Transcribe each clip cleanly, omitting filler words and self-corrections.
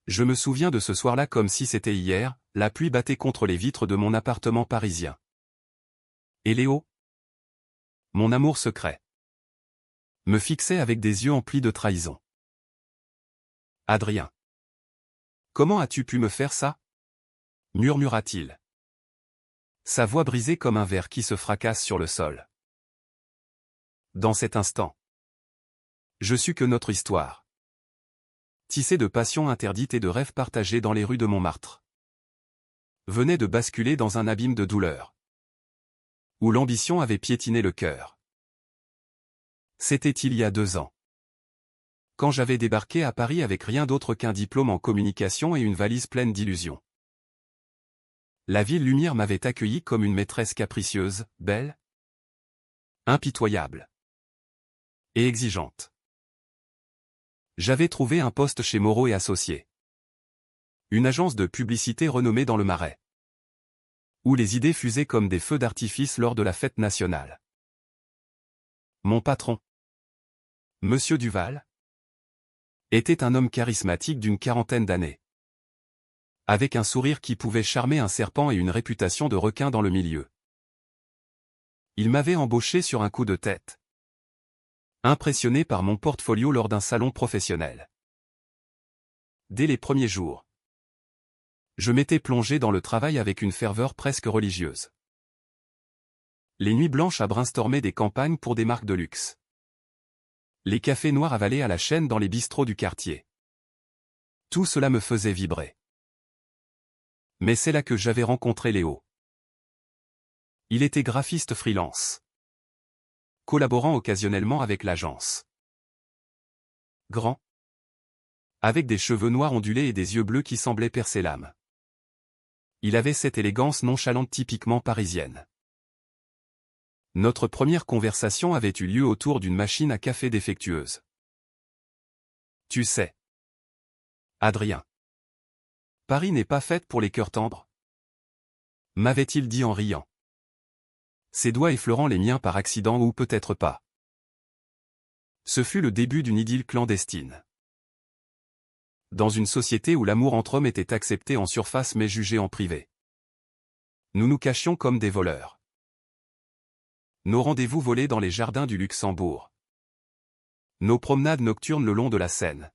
Je me souviens de ce soir-là comme si c'était hier, la pluie battait contre les vitres de mon appartement parisien. Et Léo, mon amour secret, me fixait avec des yeux emplis de trahison. Adrien. Comment as-tu pu me faire ça? Murmura-t-il. Sa voix brisée comme un verre qui se fracasse sur le sol. Dans cet instant, je sus que notre histoire, tissée de passions interdites et de rêves partagés dans les rues de Montmartre, venait de basculer dans un abîme de douleur, où l'ambition avait piétiné le cœur. C'était il y a 2 ans. Quand j'avais débarqué à Paris avec rien d'autre qu'un diplôme en communication et une valise pleine d'illusions. La ville lumière m'avait accueilli comme une maîtresse capricieuse, belle, impitoyable et exigeante. J'avais trouvé un poste chez Moreau et Associés, une agence de publicité renommée dans le Marais, où les idées fusaient comme des feux d'artifice lors de la fête nationale. Mon patron, Monsieur Duval, était un homme charismatique d'une 40aine d'années, avec un sourire qui pouvait charmer un serpent et une réputation de requin dans le milieu. Il m'avait embauché sur un coup de tête, impressionné par mon portfolio lors d'un salon professionnel. Dès les premiers jours, je m'étais plongé dans le travail avec une ferveur presque religieuse. Les nuits blanches à brainstormer des campagnes pour des marques de luxe. Les cafés noirs avalés à la chaîne dans les bistrots du quartier. Tout cela me faisait vibrer. Mais c'est là que j'avais rencontré Léo. Il était graphiste freelance, collaborant occasionnellement avec l'agence. Grand, avec des cheveux noirs ondulés et des yeux bleus qui semblaient percer l'âme. Il avait cette élégance nonchalante typiquement parisienne. Notre première conversation avait eu lieu autour d'une machine à café défectueuse. Tu sais, Adrien, Paris n'est pas faite pour les cœurs tendres, m'avait-il dit en riant, ses doigts effleurant les miens par accident ou peut-être pas. Ce fut le début d'une idylle clandestine. Dans une société où l'amour entre hommes était accepté en surface mais jugé en privé. Nous nous cachions comme des voleurs. Nos rendez-vous volés dans les jardins du Luxembourg. Nos promenades nocturnes le long de la Seine.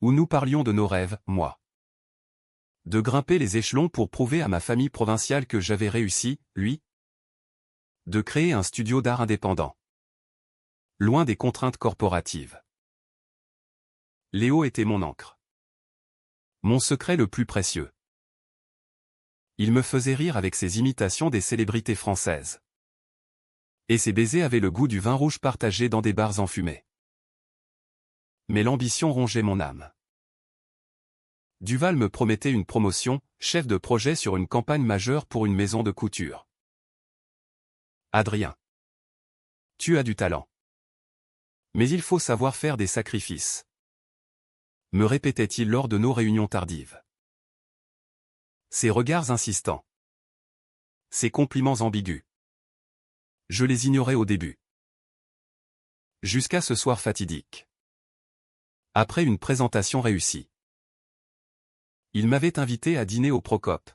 Où nous parlions de nos rêves, moi. De grimper les échelons pour prouver à ma famille provinciale que j'avais réussi, lui. De créer un studio d'art indépendant. Loin des contraintes corporatives. Léo était mon encre. Mon secret le plus précieux. Il me faisait rire avec ses imitations des célébrités françaises. Et ses baisers avaient le goût du vin rouge partagé dans des bars enfumés. Mais l'ambition rongeait mon âme. Duval me promettait une promotion, chef de projet sur une campagne majeure pour une maison de couture. Adrien, tu as du talent. Mais il faut savoir faire des sacrifices. Me répétait-il lors de nos réunions tardives. Ses regards insistants. Ses compliments ambigus. Je les ignorais au début. Jusqu'à ce soir fatidique. Après une présentation réussie. Il m'avait invité à dîner au Procope.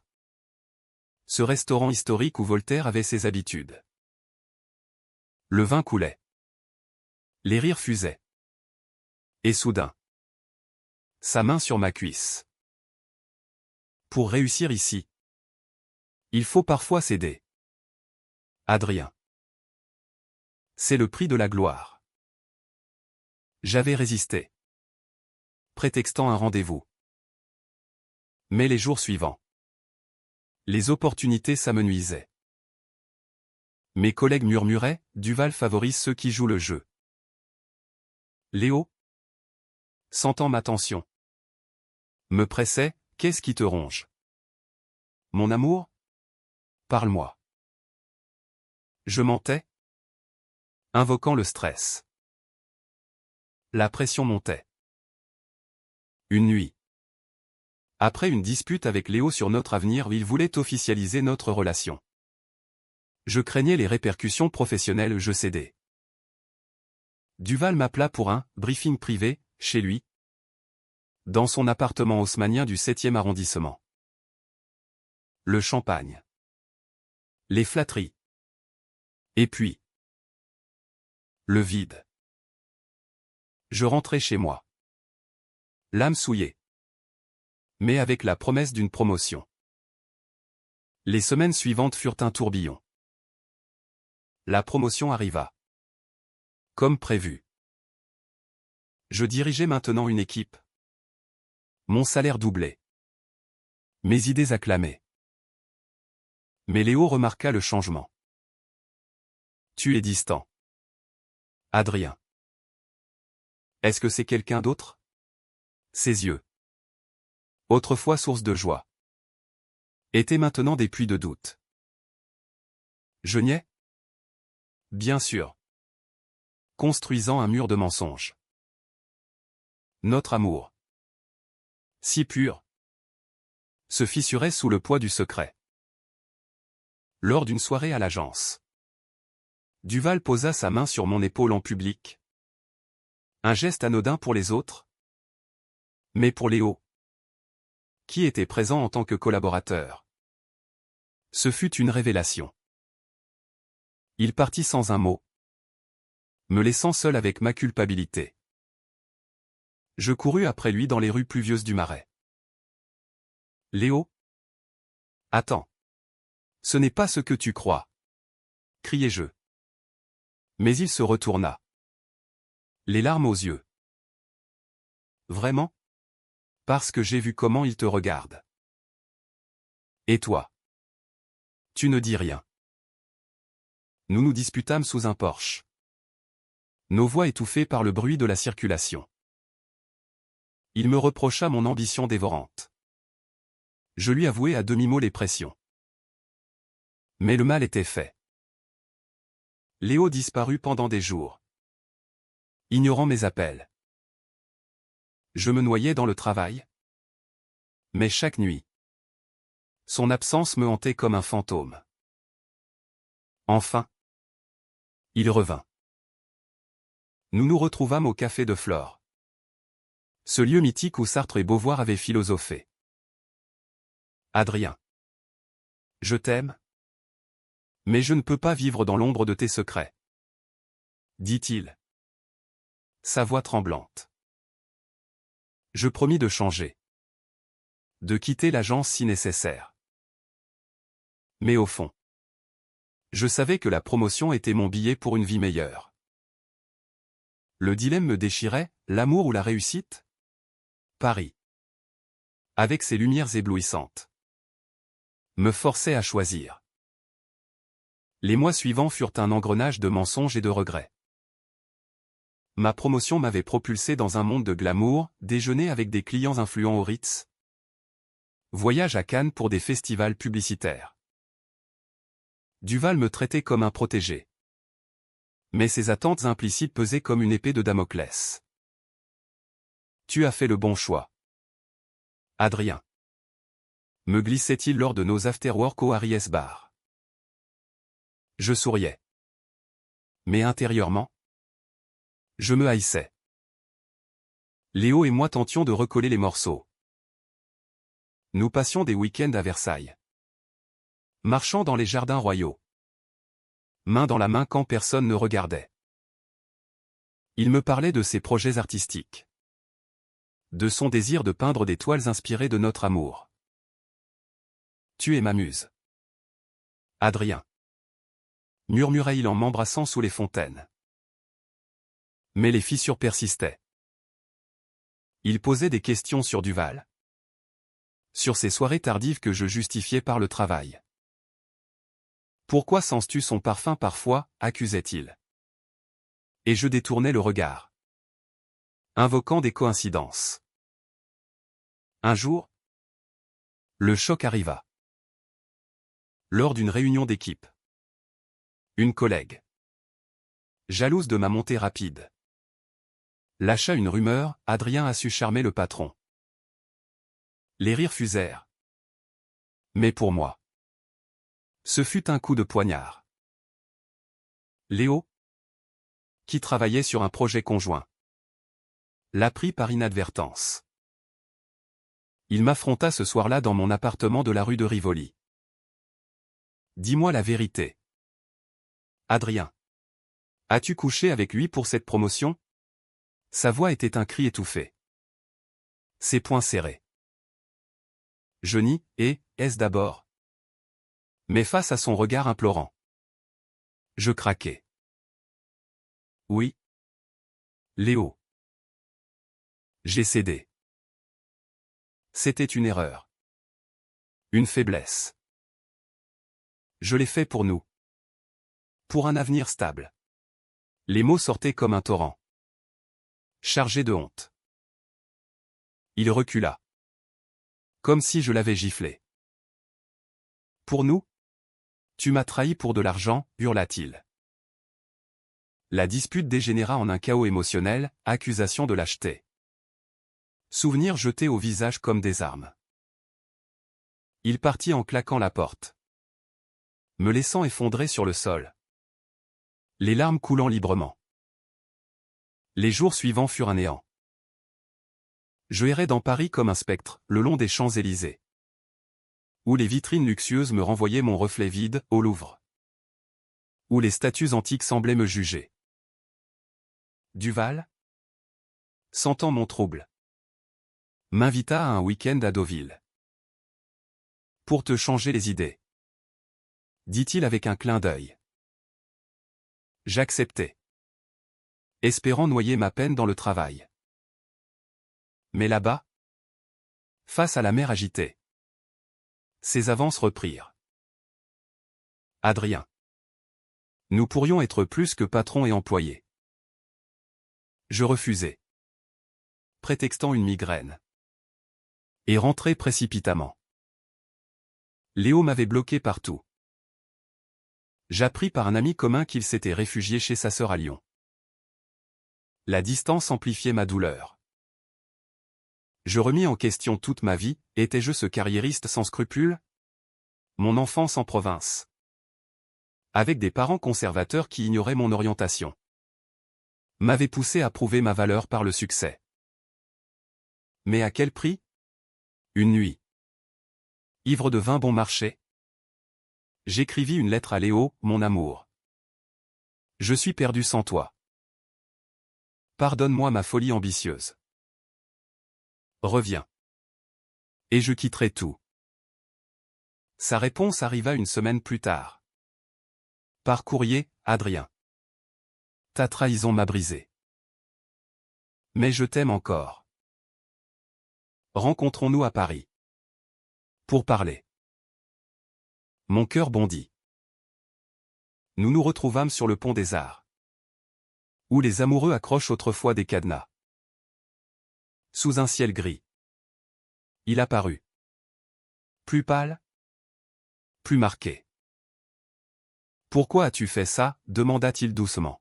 Ce restaurant historique où Voltaire avait ses habitudes. Le vin coulait. Les rires fusaient. Et soudain. Sa main sur ma cuisse. Pour réussir ici, il faut parfois céder. Adrien. C'est le prix de la gloire. J'avais résisté. Prétextant un rendez-vous. Mais les jours suivants, les opportunités s'amenuisaient. Mes collègues murmuraient, Duval favorise ceux qui jouent le jeu. Léo, sentant ma tension, me pressait, qu'est-ce qui te ronge? Mon amour? Parle-moi. Je mentais, invoquant le stress. La pression montait. Une nuit. Après une dispute avec Léo sur notre avenir, il voulait officialiser notre relation. Je craignais les répercussions professionnelles, je cédais. Duval m'appela pour un briefing privé, chez lui. Dans son appartement haussmannien du 7e arrondissement. Le champagne. Les flatteries. Et puis. Le vide. Je rentrais chez moi. L'âme souillée. Mais avec la promesse d'une promotion. Les semaines suivantes furent un tourbillon. La promotion arriva. Comme prévu. Je dirigeais maintenant une équipe. Mon salaire doublait. Mes idées acclamaient. Mais Léo remarqua le changement. Tu es distant. Adrien. Est-ce que c'est quelqu'un d'autre? Ses yeux, autrefois source de joie, étaient maintenant des puits de doute. Je niais? Bien sûr. Construisant un mur de mensonges. Notre amour, si pur, se fissurait sous le poids du secret. Lors d'une soirée à l'agence, Duval posa sa main sur mon épaule en public. Un geste anodin pour les autres, mais pour Léo, qui était présent en tant que collaborateur, ce fut une révélation. Il partit sans un mot, me laissant seul avec ma culpabilité. Je courus après lui dans les rues pluvieuses du Marais. Léo? Attends. Ce n'est pas ce que tu crois. Criai-je. Mais il se retourna. Les larmes aux yeux. Vraiment? Parce que j'ai vu comment il te regarde. Et toi? Tu ne dis rien. Nous nous disputâmes sous un porche. Nos voix étouffées par le bruit de la circulation. Il me reprocha mon ambition dévorante. Je lui avouai à demi-mot les pressions. Mais le mal était fait. Léo disparut pendant des jours, ignorant mes appels. Je me noyais dans le travail. Mais chaque nuit, son absence me hantait comme un fantôme. Enfin, il revint. Nous nous retrouvâmes au café de Flore. Ce lieu mythique où Sartre et Beauvoir avaient philosophé. Adrien. Je t'aime. Mais je ne peux pas vivre dans l'ombre de tes secrets. Dit-il. Sa voix tremblante. Je promis de changer. De quitter l'agence si nécessaire. Mais au fond, je savais que la promotion était mon billet pour une vie meilleure. Le dilemme me déchirait, l'amour ou la réussite? Paris, avec ses lumières éblouissantes, me forçait à choisir. Les mois suivants furent un engrenage de mensonges et de regrets. Ma promotion m'avait propulsé dans un monde de glamour, déjeuner avec des clients influents au Ritz, voyage à Cannes pour des festivals publicitaires. Duval me traitait comme un protégé. Mais ses attentes implicites pesaient comme une épée de Damoclès. Tu as fait le bon choix. Adrien. Me glissait-il lors de nos afterwork au Harry's Bar. Je souriais. Mais intérieurement, je me haïssais. Léo et moi tentions de recoller les morceaux. Nous passions des week-ends à Versailles. Marchant dans les jardins royaux. Main dans la main quand personne ne regardait. Il me parlait de ses projets artistiques. De son désir de peindre des toiles inspirées de notre amour. Tu es ma muse. Adrien. Murmurait-il en m'embrassant sous les fontaines. Mais les fissures persistaient. Il posait des questions sur Duval. Sur ces soirées tardives que je justifiais par le travail. Pourquoi sens-tu son parfum parfois, accusait-il. Et je détournais le regard. Invoquant des coïncidences. Un jour, le choc arriva. Lors d'une réunion d'équipe. Une collègue, jalouse de ma montée rapide, lâcha une rumeur, Adrien a su charmer le patron. Les rires fusèrent. Mais pour moi, ce fut un coup de poignard. Léo, qui travaillait sur un projet conjoint, l'apprit par inadvertance. Il m'affronta ce soir-là dans mon appartement de la rue de Rivoli. Dis-moi la vérité. Adrien. As-tu couché avec lui pour cette promotion? Sa voix était un cri étouffé. Ses poings serrés. Je nie, et, est-ce d'abord? Mais face à son regard implorant. Je craquai. Oui. Léo. J'ai cédé. C'était une erreur. Une faiblesse. Je l'ai fait pour nous. Pour un avenir stable. Les mots sortaient comme un torrent. Chargé de honte. Il recula. Comme si je l'avais giflé. Pour nous? Tu m'as trahi pour de l'argent, hurla-t-il. La dispute dégénéra en un chaos émotionnel, accusation de lâcheté. Souvenirs jetés au visage comme des armes. Il partit en claquant la porte, me laissant effondrer sur le sol. Les larmes coulant librement. Les jours suivants furent un néant. Je errais dans Paris comme un spectre, le long des Champs-Élysées, où les vitrines luxueuses me renvoyaient mon reflet vide, au Louvre, où les statues antiques semblaient me juger. Duval, sentant mon trouble, m'invita à un week-end à Deauville. Pour te changer les idées, dit-il avec un clin d'œil. J'acceptai, espérant noyer ma peine dans le travail. Mais là-bas, face à la mer agitée, ses avances reprirent. Adrien. Nous pourrions être plus que patrons et employés. Je refusai, prétextant une migraine, et rentrai précipitamment. Léo m'avait bloqué partout. J'appris par un ami commun qu'il s'était réfugié chez sa sœur à Lyon. La distance amplifiait ma douleur. Je remis en question toute ma vie, étais-je ce carriériste sans scrupules? Mon enfance en province. Avec des parents conservateurs qui ignoraient mon orientation, m'avait poussé à prouver ma valeur par le succès. Mais à quel prix? Une nuit. Ivre de vin bon marché, j'écrivis une lettre à Léo, mon amour. Je suis perdu sans toi. Pardonne-moi ma folie ambitieuse. Reviens. Et je quitterai tout. Sa réponse arriva une semaine plus tard. Par courrier, Adrien. Ta trahison m'a brisé. Mais je t'aime encore. Rencontrons-nous à Paris. Pour parler. Mon cœur bondit. Nous nous retrouvâmes sur le pont des Arts, où les amoureux accrochent autrefois des cadenas. Sous un ciel gris. Il apparut. Plus pâle, plus marqué. Pourquoi as-tu fait ça? Demanda-t-il doucement.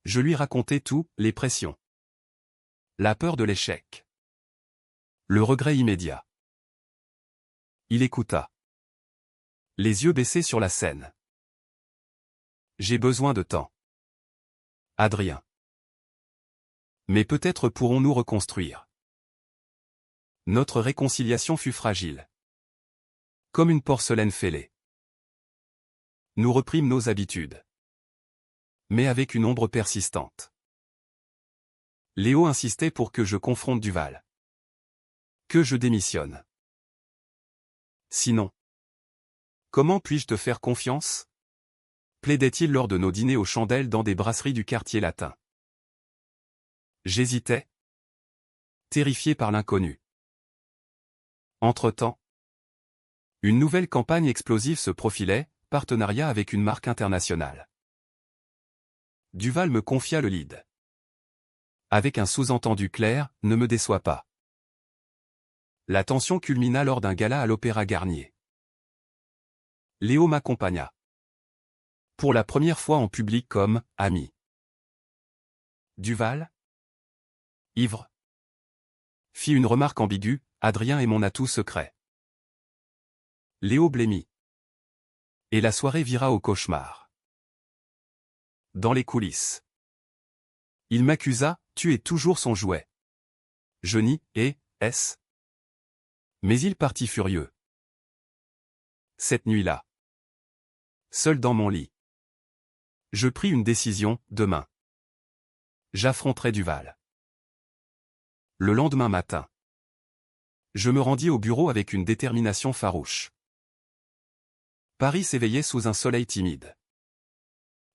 Je lui racontai tout, les pressions, la peur de l'échec, le regret immédiat. Il écouta, les yeux baissés sur la scène. J'ai besoin de temps. Adrien. Mais peut-être pourrons-nous reconstruire. Notre réconciliation fut fragile, comme une porcelaine fêlée. Nous reprîmes nos habitudes, mais avec une ombre persistante. Léo insistait pour que je confronte Duval, que je démissionne. Sinon, comment puis-je te faire confiance? Plaidait-il lors de nos dîners aux chandelles dans des brasseries du quartier latin. J'hésitais, terrifié par l'inconnu. Entre-temps, une nouvelle campagne explosive se profilait, partenariat avec une marque internationale. Duval me confia le lead. Avec un sous-entendu clair, ne me déçois pas. La tension culmina lors d'un gala à l'Opéra Garnier. Léo m'accompagna. Pour la première fois en public comme ami. Duval, ivre, fit une remarque ambiguë, Adrien est mon atout secret. Léo blêmit. Et la soirée vira au cauchemar. Dans les coulisses. Il m'accusa, tu es toujours son jouet. Je nie, et, est-ce Mais il partit furieux. Cette nuit-là, seul dans mon lit, je pris une décision, demain. J'affronterai Duval. Le lendemain matin, je me rendis au bureau avec une détermination farouche. Paris s'éveillait sous un soleil timide.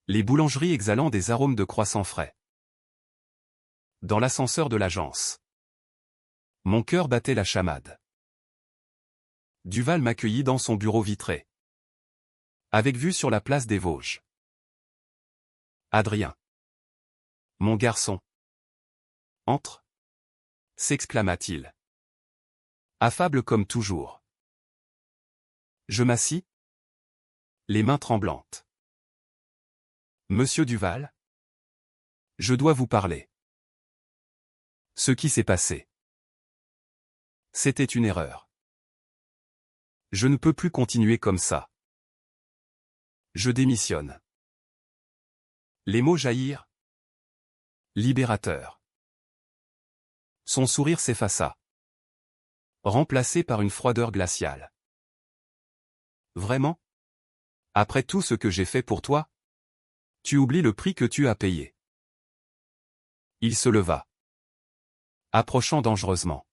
Les boulangeries exhalant des arômes de croissants frais. Dans l'ascenseur de l'agence, mon cœur battait la chamade. Duval m'accueillit dans son bureau vitré, avec vue sur la place des Vosges. Adrien. Mon garçon. Entre. S'exclama-t-il. Affable comme toujours. Je m'assis, les mains tremblantes. Monsieur Duval? Je dois vous parler. Ce qui s'est passé. C'était une erreur. Je ne peux plus continuer comme ça. Je démissionne. Les mots jaillirent. Libérateur. Son sourire s'effaça, remplacé par une froideur glaciale. Vraiment? Après tout ce que j'ai fait pour toi? Tu oublies le prix que tu as payé. Il se leva, approchant dangereusement.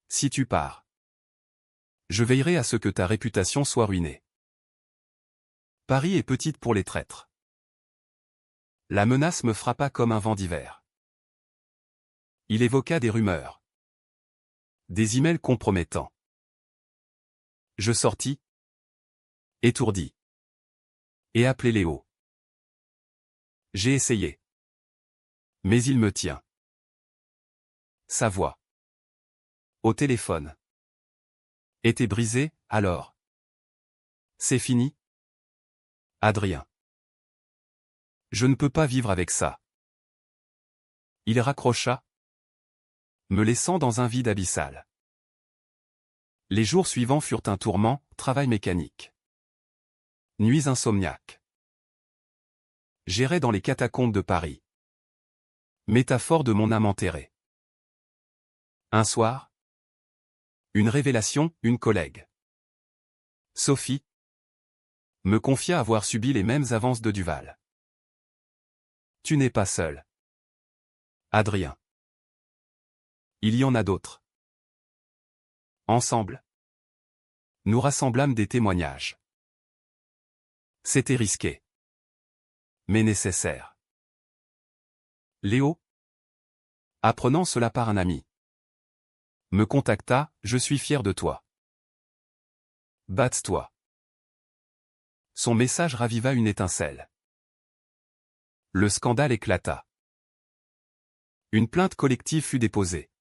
Si tu pars, je veillerai à ce que ta réputation soit ruinée. Paris est petite pour les traîtres. La menace me frappa comme un vent d'hiver. Il évoqua des rumeurs. Des emails compromettants. Je sortis, étourdi, et appelai Léo. J'ai essayé. Mais il me tient. Sa voix, au téléphone, était brisée, alors. C'est fini? Adrien. Je ne peux pas vivre avec ça. Il raccrocha, me laissant dans un vide abyssal. Les jours suivants furent un tourment, travail mécanique. Nuits insomniaques. J'errais dans les catacombes de Paris. Métaphore de mon âme enterrée. Un soir, une révélation, une collègue, Sophie, me confia avoir subi les mêmes avances de Duval. Tu n'es pas seul, Adrien. Il y en a d'autres. Ensemble, nous rassemblâmes des témoignages. C'était risqué, mais nécessaire. Léo, apprenant cela par un ami, me contacta, je suis fier de toi. Batte-toi. Son message raviva une étincelle. Le scandale éclata. Une plainte collective fut déposée,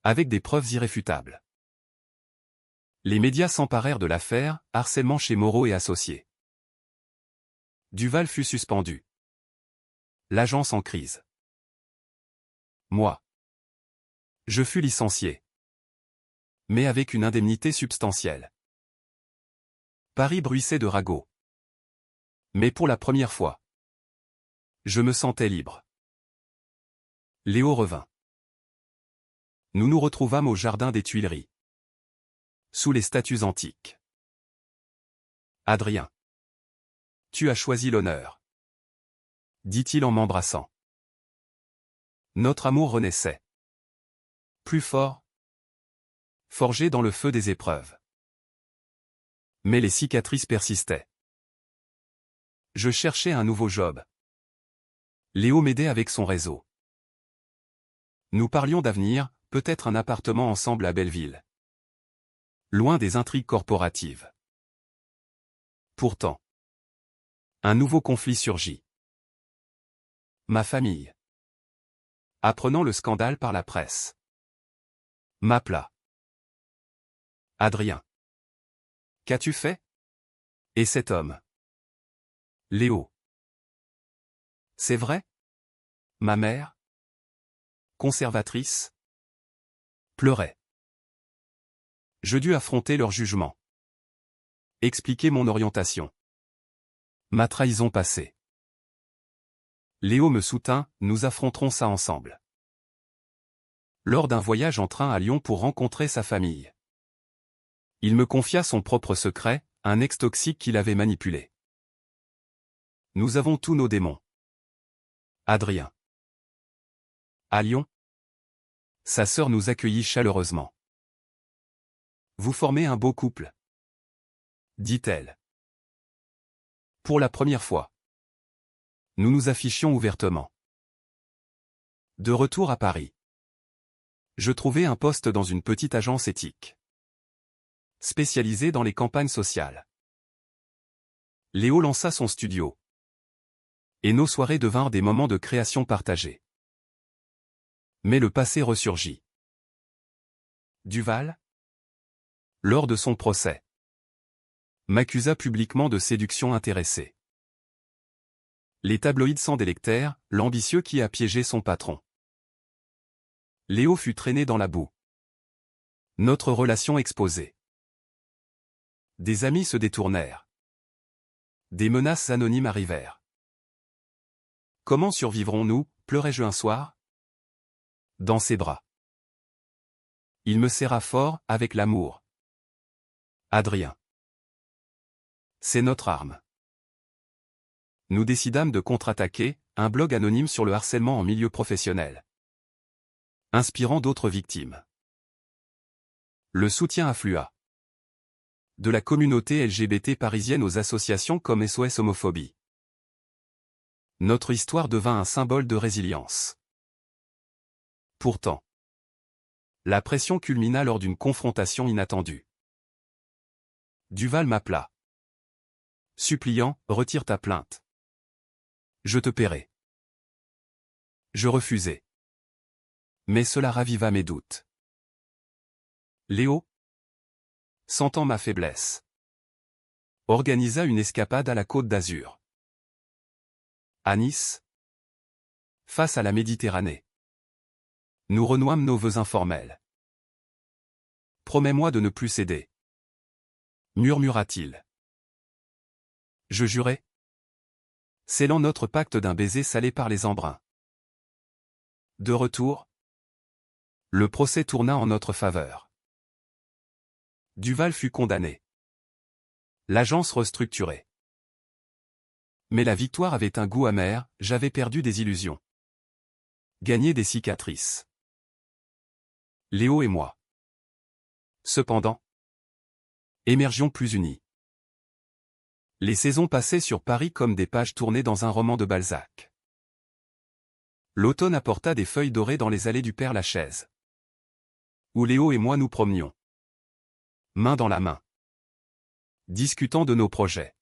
avec des preuves irréfutables. Les médias s'emparèrent de l'affaire, harcèlement chez Moreau et associés. Duval fut suspendu. L'agence en crise. Moi, je fus licencié. Mais avec une indemnité substantielle. Paris bruissait de ragots. Mais pour la première fois, je me sentais libre. Léo revint. Nous nous retrouvâmes au jardin des Tuileries, sous les statues antiques. Adrien, tu as choisi l'honneur, dit-il en m'embrassant. Notre amour renaissait. Plus fort, forgé dans le feu des épreuves. Mais les cicatrices persistaient. Je cherchais un nouveau job. Léo m'aidait avec son réseau. Nous parlions d'avenir, peut-être un appartement ensemble à Belleville. Loin des intrigues corporatives. Pourtant, un nouveau conflit surgit. Ma famille, apprenant le scandale par la presse, m'appela. Adrien. Qu'as-tu fait? Et cet homme? Léo. C'est vrai? Ma mère, conservatrice, pleurait. Je dus affronter leur jugement. Expliquer mon orientation. Ma trahison passée. Léo me soutint, nous affronterons ça ensemble. lors d'un voyage en train à Lyon pour rencontrer sa famille. Il me confia son propre secret, un ex-toxique qu'il avait manipulé. Nous avons tous nos démons. Adrien. À Lyon, sa sœur nous accueillit chaleureusement. Vous formez un beau couple, dit-elle. Pour la première fois. Nous nous affichions ouvertement. De retour à Paris. Je trouvais un poste dans une petite agence éthique, spécialisée dans les campagnes sociales. Léo lança son studio. Et nos soirées devinrent des moments de création partagés. Mais le passé ressurgit. Duval, lors de son procès, m'accusa publiquement de séduction intéressée. Les tabloïds sans délectèrent, l'ambitieux qui a piégé son patron. Léo fut traîné dans la boue. Notre relation exposée. Des amis se détournèrent. Des menaces anonymes arrivèrent. Comment survivrons-nous, pleurai-je un soir? Dans ses bras. Il me serra fort, avec l'amour. Adrien. C'est notre arme. Nous décidâmes de contre-attaquer, un blog anonyme sur le harcèlement en milieu professionnel, inspirant d'autres victimes. Le soutien afflua. De la communauté LGBT parisienne aux associations comme SOS Homophobie. Notre histoire devint un symbole de résilience. Pourtant, la pression culmina lors d'une confrontation inattendue. Duval m'appela. Suppliant, retire ta plainte. Je te paierai. Je refusai. Mais cela raviva mes doutes. Léo, sentant ma faiblesse, organisa une escapade à la Côte d'Azur. À Nice, face à la Méditerranée. Nous renouâmes nos vœux informels. Promets-moi de ne plus céder, murmura-t-il. Je jurai, scellant notre pacte d'un baiser salé par les embruns. De retour, le procès tourna en notre faveur. Duval fut condamné. L'agence restructurée. Mais la victoire avait un goût amer, j'avais perdu des illusions. Gagné des cicatrices. Léo et moi. Cependant, émergions plus unis. Les saisons passaient sur Paris comme des pages tournées dans un roman de Balzac. L'automne apporta des feuilles dorées dans les allées du Père-Lachaise, où Léo et moi nous promenions, main dans la main, discutant de nos projets.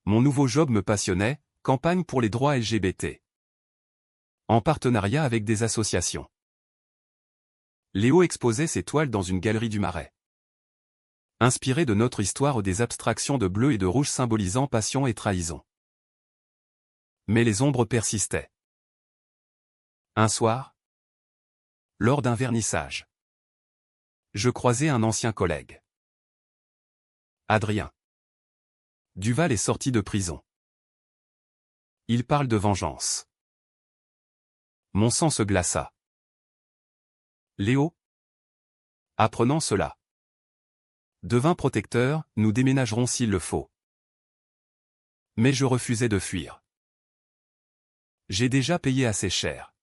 Mon nouveau job me passionnait, campagne pour les droits LGBT. En partenariat avec des associations. Léo exposait ses toiles dans une galerie du Marais. Inspiré de notre histoire des abstractions de bleu et de rouge symbolisant passion et trahison. Mais les ombres persistaient. Un soir, lors d'un vernissage, je croisai un ancien collègue. Adrien. Duval est sorti de prison. Il parle de vengeance. Mon sang se glaça. Léo, apprenant cela, devint protecteur, nous déménagerons s'il le faut. Mais je refusais de fuir. J'ai déjà payé assez cher.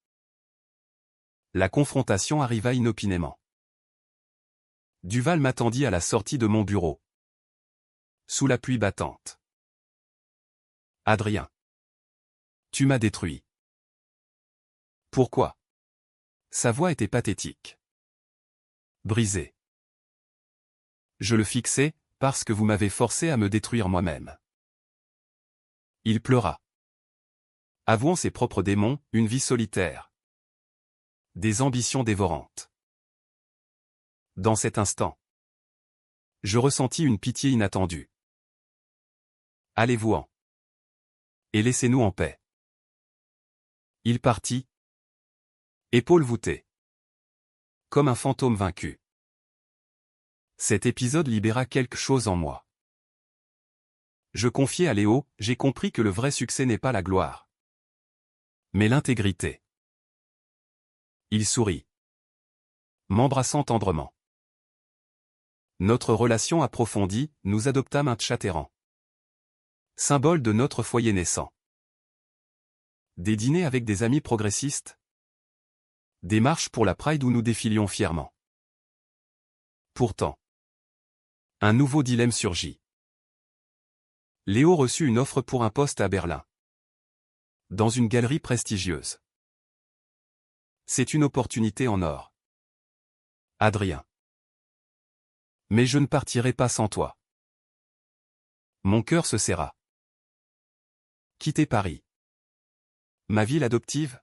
La confrontation arriva inopinément. Duval m'attendit à la sortie de mon bureau. Sous la pluie battante. Adrien. Tu m'as détruit. Pourquoi? Sa voix était pathétique. Brisée. Je le fixais, parce que vous m'avez forcé à me détruire moi-même. Il pleura. Avouant ses propres démons, une vie solitaire. Des ambitions dévorantes. Dans cet instant, je ressentis une pitié inattendue. Allez-vous-en. Et laissez-nous en paix. Il partit. Épaules voûtées. Comme un fantôme vaincu. Cet épisode libéra quelque chose en moi. Je confiai à Léo, j'ai compris que le vrai succès n'est pas la gloire, mais l'intégrité. Il sourit, m'embrassant tendrement. Notre relation approfondie, nous adoptâmes un chat errant. Symbole de notre foyer naissant. Des dîners avec des amis progressistes. Des marches pour la Pride où nous défilions fièrement. Pourtant, un nouveau dilemme surgit. Léo reçut une offre pour un poste à Berlin. Dans une galerie prestigieuse. C'est une opportunité en or. Adrien. Mais je ne partirai pas sans toi. Mon cœur se serra. Quitter Paris. Ma ville adoptive?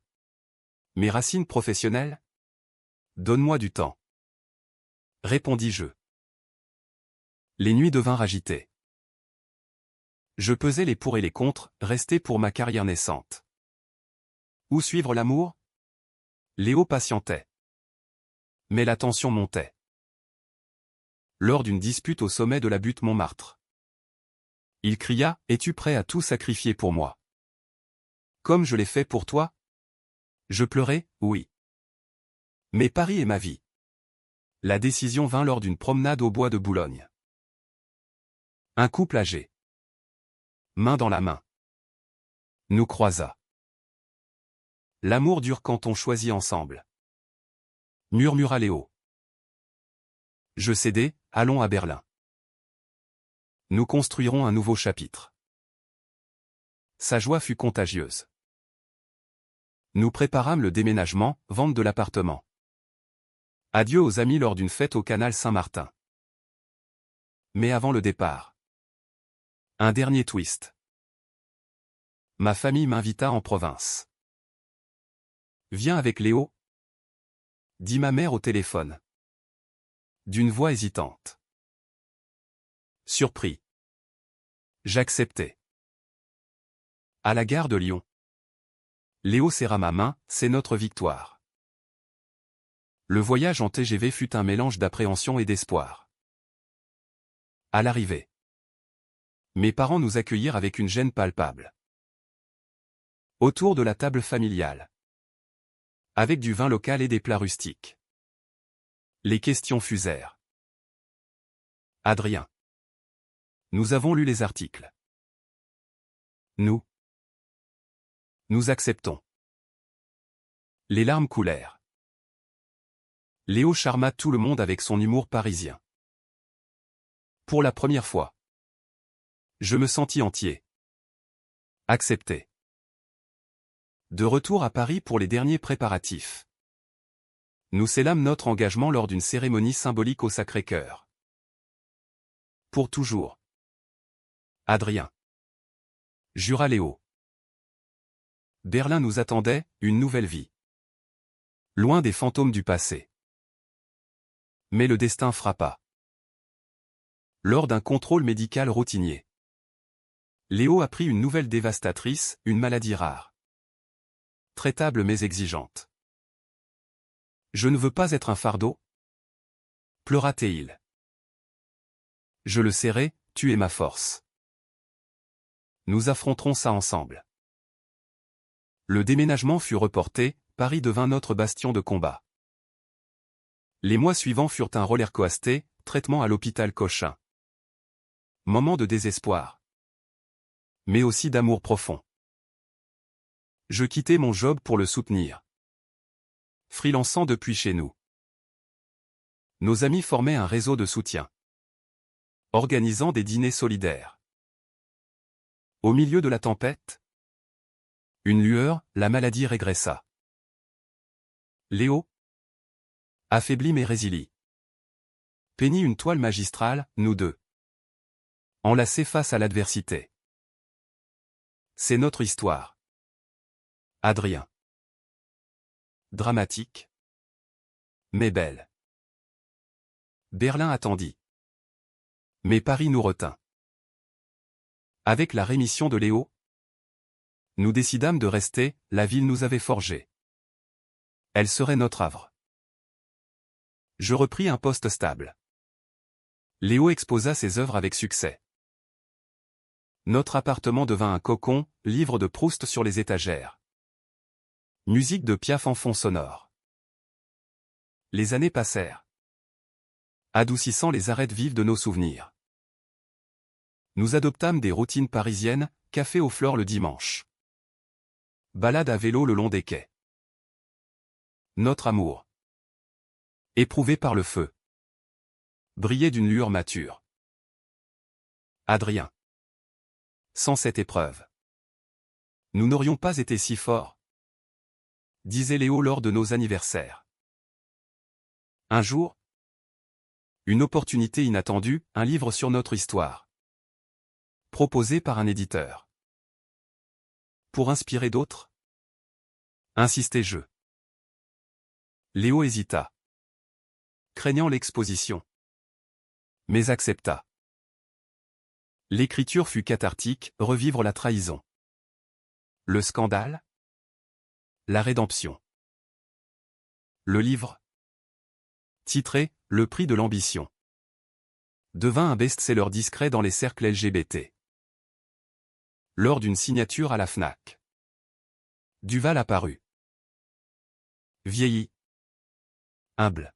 Mes racines professionnelles? Donne-moi du temps. Répondis-je. Les nuits devinrent agitées. Je pesais les pour et les contre, rester pour ma carrière naissante. Où suivre l'amour? Léo patientait. Mais la tension montait. Lors d'une dispute au sommet de la butte Montmartre. Il cria, « Es-tu prêt à tout sacrifier pour moi? Comme je l'ai fait pour toi? » Je pleurais, oui. Mais Paris est ma vie. La décision vint lors d'une promenade au bois de Boulogne. Un couple âgé. Main dans la main. Nous croisa. L'amour dure quand on choisit ensemble. Murmura Léo. Je cédai, allons à Berlin. Nous construirons un nouveau chapitre. Sa joie fut contagieuse. Nous préparâmes le déménagement, vente de l'appartement. Adieu aux amis lors d'une fête au canal Saint-Martin. Mais avant le départ. Un dernier twist. Ma famille m'invita en province. Viens avec Léo, dit ma mère au téléphone. D'une voix hésitante. Surpris. J'acceptai. À la gare de Lyon. Léo serra ma main, c'est notre victoire. Le voyage en TGV fut un mélange d'appréhension et d'espoir. À l'arrivée. Mes parents nous accueillirent avec une gêne palpable. Autour de la table familiale. Avec du vin local et des plats rustiques. Les questions fusèrent. Adrien. Nous avons lu les articles. Nous acceptons. Les larmes coulèrent. Léo charma tout le monde avec son humour parisien. Pour la première fois. Je me sentis entier. Accepté. De retour à Paris pour les derniers préparatifs. Nous scellâmes notre engagement lors d'une cérémonie symbolique au Sacré-Cœur. Pour toujours. Adrien. Jura Léo. Berlin nous attendait, une nouvelle vie. Loin des fantômes du passé. Mais le destin frappa. Lors d'un contrôle médical routinier. Léo apprit une nouvelle dévastatrice, une maladie rare. Traitable mais exigeante. Je ne veux pas être un fardeau? Pleura-t-il. Je le serrai, tu es ma force. Nous affronterons ça ensemble. Le déménagement fut reporté, Paris devint notre bastion de combat. Les mois suivants furent un rollercoaster, traitement à l'hôpital Cochin. Moment de désespoir. Mais aussi d'amour profond. Je quittai mon job pour le soutenir. Freelançant depuis chez nous. Nos amis formaient un réseau de soutien. Organisant des dîners solidaires. Au milieu de la tempête, une lueur, la maladie régressa. Léo, affaibli mais résilient. Peignit une toile magistrale, nous deux. Enlacés face à l'adversité. C'est notre histoire. Adrien. Dramatique. Mais belle. Berlin attendit. Mais Paris nous retint. Avec la rémission de Léo, nous décidâmes de rester, la ville nous avait forgés. Elle serait notre havre. Je repris un poste stable. Léo exposa ses œuvres avec succès. Notre appartement devint un cocon, livre de Proust sur les étagères. Musique de Piaf en fond sonore. Les années passèrent, adoucissant les arêtes vives de nos souvenirs. Nous adoptâmes des routines parisiennes, café aux fleurs le dimanche. Balade à vélo le long des quais. Notre amour, éprouvé par le feu, brillait d'une lueur mature. Adrien. Sans cette épreuve, nous n'aurions pas été si forts, disait Léo lors de nos anniversaires. Un jour, une opportunité inattendue, un livre sur notre histoire, proposé par un éditeur. Pour inspirer d'autres, insistais-je. Léo hésita, craignant l'exposition, mais accepta. L'écriture fut cathartique, revivre la trahison. Le scandale, la rédemption. Le livre, titré « Le prix de l'ambition », devint un best-seller discret dans les cercles LGBT. Lors d'une signature à la Fnac, Duval apparut. Vieilli. Humble.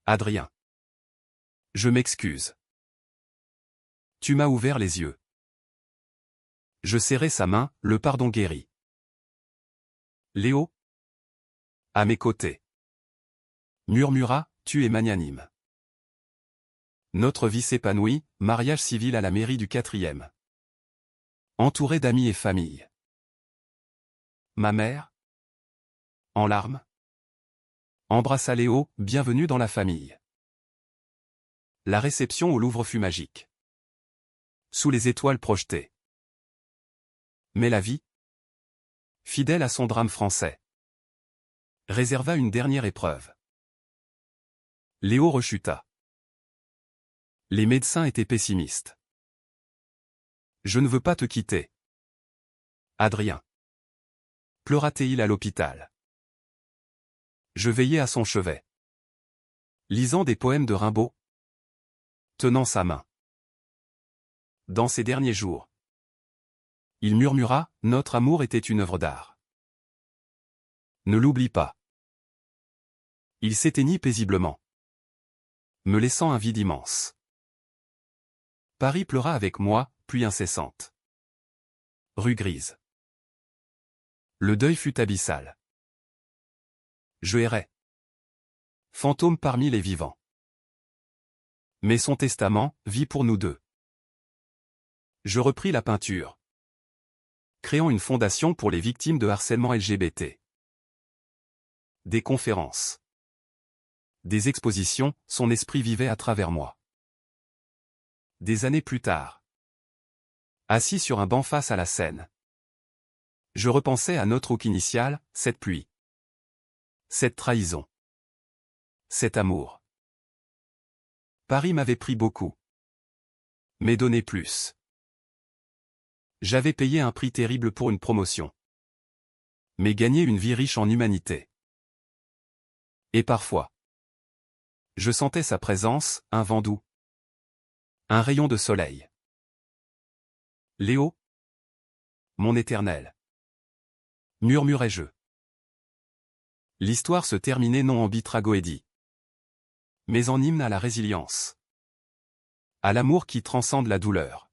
Adrien. Je m'excuse. Tu m'as ouvert les yeux. Je serrai sa main, le pardon guérit. Léo. À mes côtés. Murmura, tu es magnanime. Notre vie s'épanouit, mariage civil à la mairie du 4e. Entouré d'amis et famille. Ma mère, en larmes, embrassa Léo, bienvenue dans la famille. La réception au Louvre fut magique. Sous les étoiles projetées. Mais la vie, fidèle à son drame français, réserva une dernière épreuve. Léo rechuta. Les médecins étaient pessimistes. Je ne veux pas te quitter. Adrien. Pleura-t-il à l'hôpital. Je veillais à son chevet, lisant des poèmes de Rimbaud, tenant sa main. Dans ces derniers jours, il murmura, notre amour était une œuvre d'art. Ne l'oublie pas. Il s'éteignit paisiblement, me laissant un vide immense. Paris pleura avec moi, pluie incessante. Rue grise. Le deuil fut abyssal. Je errais. Fantôme parmi les vivants. Mais son testament vit pour nous deux. Je repris la peinture, créant une fondation pour les victimes de harcèlement LGBT. Des conférences, des expositions, son esprit vivait à travers moi. Des années plus tard, assis sur un banc face à la Seine, je repensais à notre hook initial, cette pluie, cette trahison, cet amour. Paris m'avait pris beaucoup, mais donné plus. J'avais payé un prix terrible pour une promotion, mais gagné une vie riche en humanité. Et parfois, je sentais sa présence, un vent doux, un rayon de soleil. Léo, mon éternel, murmurai-je. L'histoire se terminait non en tragédie, mais en hymne à la résilience, à l'amour qui transcende la douleur.